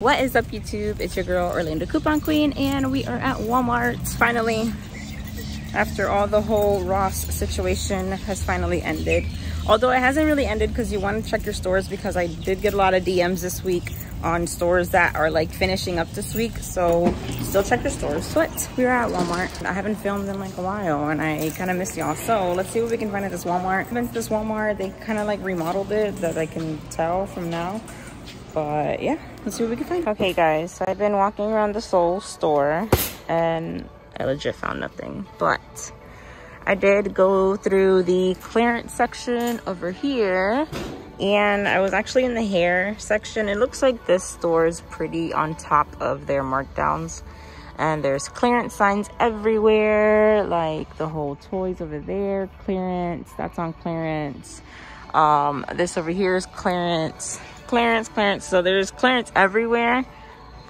What is up, YouTube? It's your girl OrlandoQponQueen, and we are at Walmart. Finally, after all the whole Ross situation has finally ended. Although it hasn't really ended because you want to check your stores, because I did get a lot of DMs this week on stores that are like finishing up this week. So still check your stores. But we are at Walmart. I haven't filmed in like a while and I kind of miss y'all. So let's see what we can find at this Walmart. I've been to this Walmart. They kind of like remodeled it, that I can tell from now. But yeah, let's see what we can find. Okay guys, so I've been walking around the Soul store and I legit found nothing, but I did go through the clearance section over here, and I was actually in the hair section. It looks like this store is pretty on top of their markdowns, and there's clearance signs everywhere, like the whole toys over there, clearance, that's on clearance. This over here is clearance. So there's clearance everywhere,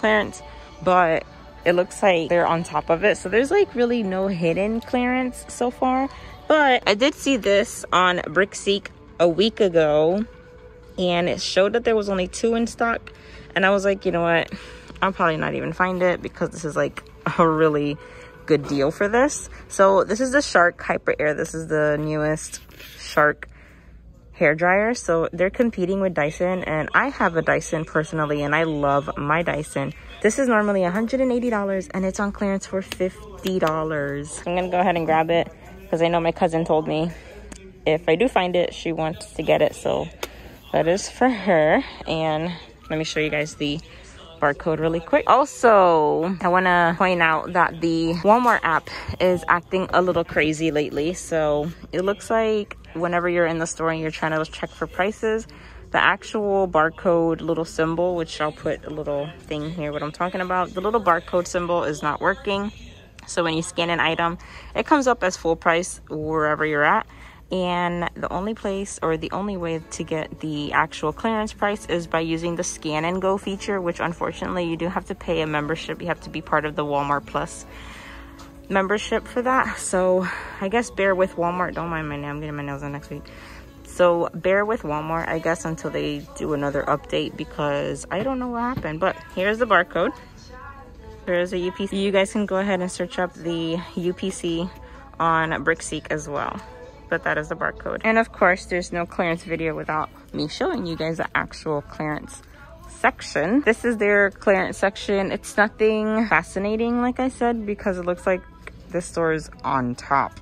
but it looks like they're on top of it, so there's like really no hidden clearance so far. But I did see this on Brickseek a week ago, and it showed that there was only 2 in stock, and I was like, you know what, I'll probably not even find it because this is like a really good deal for this. So this is the Shark Hyper Air. This is the newest Shark hair dryer, so they're competing with Dyson, and I have a Dyson personally, and I love my Dyson. This is normally $180 and it's on clearance for $50. I'm gonna go ahead and grab it because I know my cousin told me if I do find it, she wants to get it, so that is for her. And let me show you guys the barcode really quick. Also, I want to point out that the Walmart app is acting a little crazy lately. So it looks like whenever you're in the store and you're trying to check for prices, the actual barcode little symbol, which I'll put a little thing here what I'm talking about, the little barcode symbol is not working. So when you scan an item, it comes up as full price wherever you're at. And the only place, or the only way to get the actual clearance price is by using the scan and go feature, which unfortunately you do have to pay a membership. You have to be part of the Walmart Plus membership for that. So I guess bear with Walmart. Don't mind my nail, I'm getting my nails done next week. So bear with Walmart, I guess, until they do another update, because I don't know what happened. But here's the barcode. There's a UPC. You guys can go ahead and search up the UPC on Brickseek as well. But that is the barcode. And of course, there's no clearance video without me showing you guys the actual clearance section. This is their clearance section. It's nothing fascinating, like I said, because it looks like this store is on top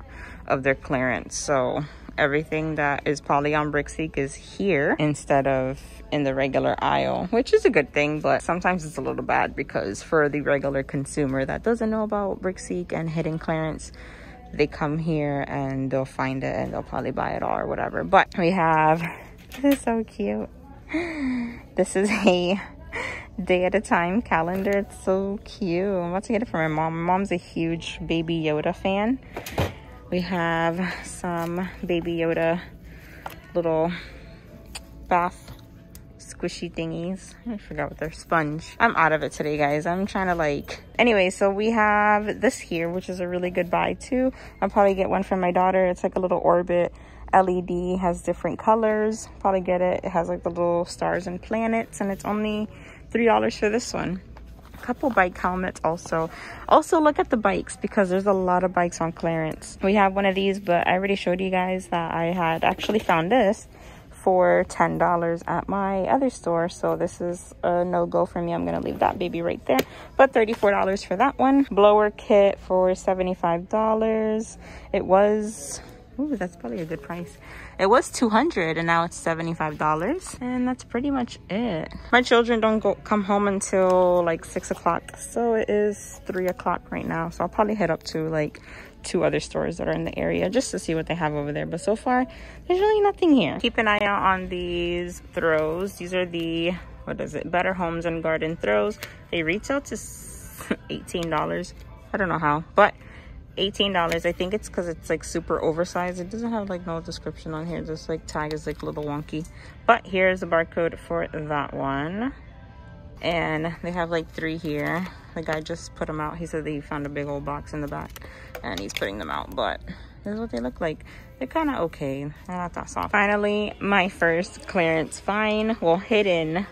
of their clearance. So everything that is probably on Brickseek is here instead of in the regular aisle, which is a good thing, but sometimes it's a little bad because for the regular consumer that doesn't know about Brickseek and hidden clearance, they come here and they'll find it and they'll probably buy it all or whatever. But we have, this is so cute. This is a day at a time calendar. It's so cute. I'm about to get it from my mom. My mom's a huge Baby Yoda fan. We have some Baby Yoda little bath squishy thingies. I forgot what they're, sponge. I'm out of it today, guys. I'm trying to like, anyway, so we have this here, which is a really good buy too. I'll probably get one for my daughter. It's like a little orbit LED, has different colors. Probably get it. It has like the little stars and planets, and it's only $3 for this one. A couple bike helmets also. Also look at the bikes, because there's a lot of bikes on clearance. We have one of these, but I already showed you guys that I had actually found this for $10 at my other store, so this is a no-go for me. I'm gonna leave that baby right there. But $34 for that one. Blower kit for $75. It was, ooh, that's probably a good price. It was $200 and now it's $75, and that's pretty much it. My children don't come home until like 6 o'clock, so it is 3 o'clock right now, so I'll probably head up to like 2 other stores that are in the area just to see what they have over there. But so far there's really nothing here. Keep an eye out on these throws. These are the, what is it, Better Homes and Garden throws. They retail to $18. I don't know how, but $18. I think it's because it's like super oversized. It doesn't have like no description on here. This like tag is like a little wonky, but here's the barcode for that one. And they have like 3 here. The guy just put them out. He said that he found a big old box in the back and he's putting them out, but this is what they look like. They're kind of okay. They're not that soft. Finally, my first clearance find, well, hidden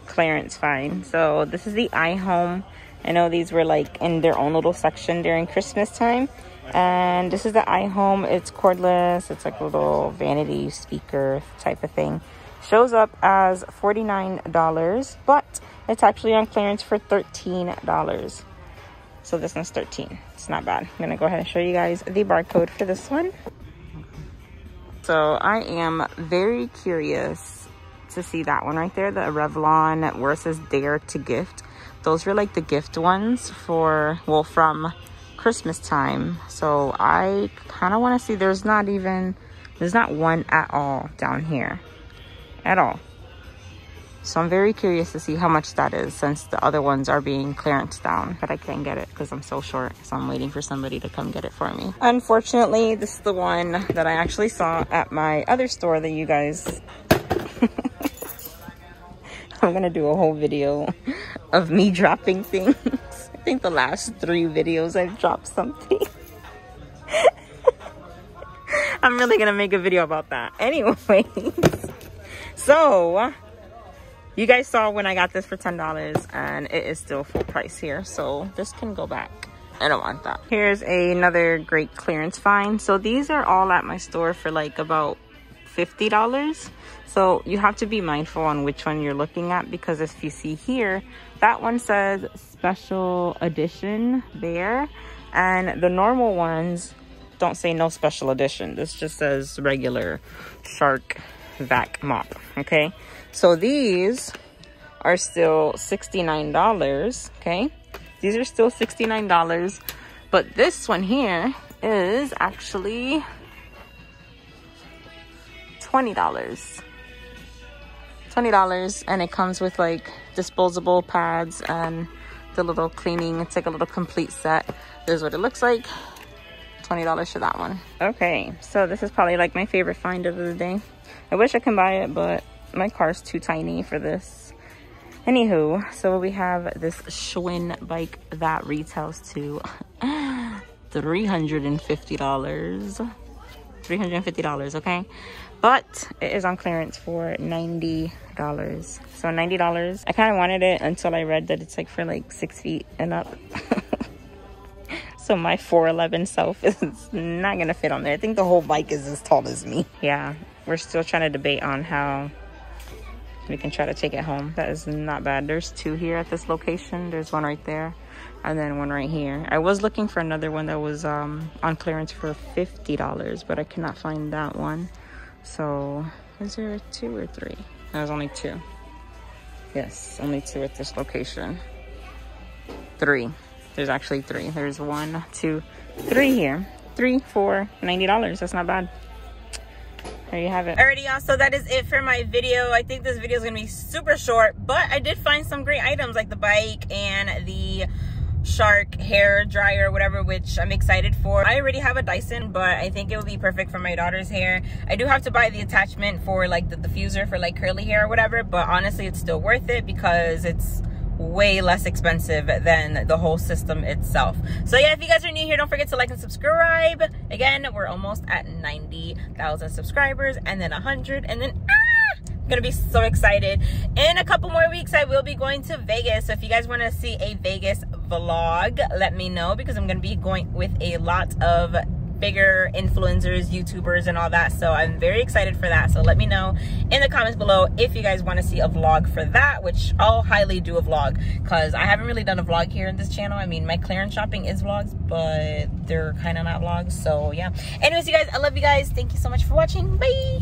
clearance find. So this is the Ihome. I know these were like in their own little section during Christmas time. And this is the Ihome. It's cordless. It's like a little vanity speaker type of thing. Shows up as $49, but it's actually on clearance for $13. So this one's $13. It's not bad. I'm gonna go ahead and show you guys the barcode for this one. So I am very curious to see that one right there, the Revlon where it says Dare to Gift. Those were like the gift ones for, well, from Christmas time. So I kind of want to see, there's not one at all down here at all. So I'm very curious to see how much that is, since the other ones are being clearance down, but I can't get it because I'm so short. So I'm waiting for somebody to come get it for me. Unfortunately, this is the one that I actually saw at my other store that you guys I'm gonna do a whole video of me dropping things. I think the last 3 videos I've dropped something. I'm really gonna make a video about that. Anyways, so you guys saw when I got this for $10 and it is still full price here. So this can go back. I don't want that. Here's another great clearance find. So these are all at my store for like about $50. So you have to be mindful on which one you're looking at, because if you see here, that one says special edition there, and the normal ones don't say no special edition. This just says regular Shark vac mop. Okay, so these are still $69. Okay, these are still $69, but this one here is actually $20. $20, and it comes with like disposable pads and the little cleaning. It's like a little complete set. This is what it looks like. $20 for that one. Okay, so this is probably like my favorite find of the day. I wish I can buy it, but my car's too tiny for this. Anywho, so we have this Schwinn bike that retails to $350. $350, okay? But it is on clearance for $90. So $90. I kind of wanted it until I read that it's like for like 6 feet and up. So my 4'11" self is not gonna fit on there. I think the whole bike is as tall as me. Yeah, we're still trying to debate on how we can try to take it home. That is not bad. There's 2 here at this location. There's one right there and then one right here. I was looking for another one that was on clearance for $50, but I cannot find that one. So is there 2 or 3? There's only 2. Yes, only 2 at this location. 3. There's actually 3. There's 1, 2, 3 here. 3 for $90. That's not bad. There you have it. Alrighty, y'all, so that is it for my video. I think this video is gonna be super short, but I did find some great items like the bike and the Shark hair dryer, whatever, which I'm excited for. I already have a Dyson, but I think it would be perfect for my daughter's hair. I do have to buy the attachment for like the diffuser for like curly hair or whatever, but honestly it's still worth it because it's way less expensive than the whole system itself. So yeah, if you guys are new here, don't forget to like and subscribe. Again, we're almost at 90,000 subscribers, and then 100, and then I'm gonna be so excited. In a couple more weeks I will be going to Vegas, so if you guys want to see a Vegas vlog, let me know, because I'm gonna be going with a lot of bigger influencers, YouTubers, and all that. So I'm very excited for that. So let me know in the comments below if you guys want to see a vlog for that, which I'll highly do a vlog, because I haven't really done a vlog here in this channel. I mean, my clearance shopping is vlogs, but they're kind of not vlogs. So yeah, anyways, you guys, I love you guys. Thank you so much for watching. Bye.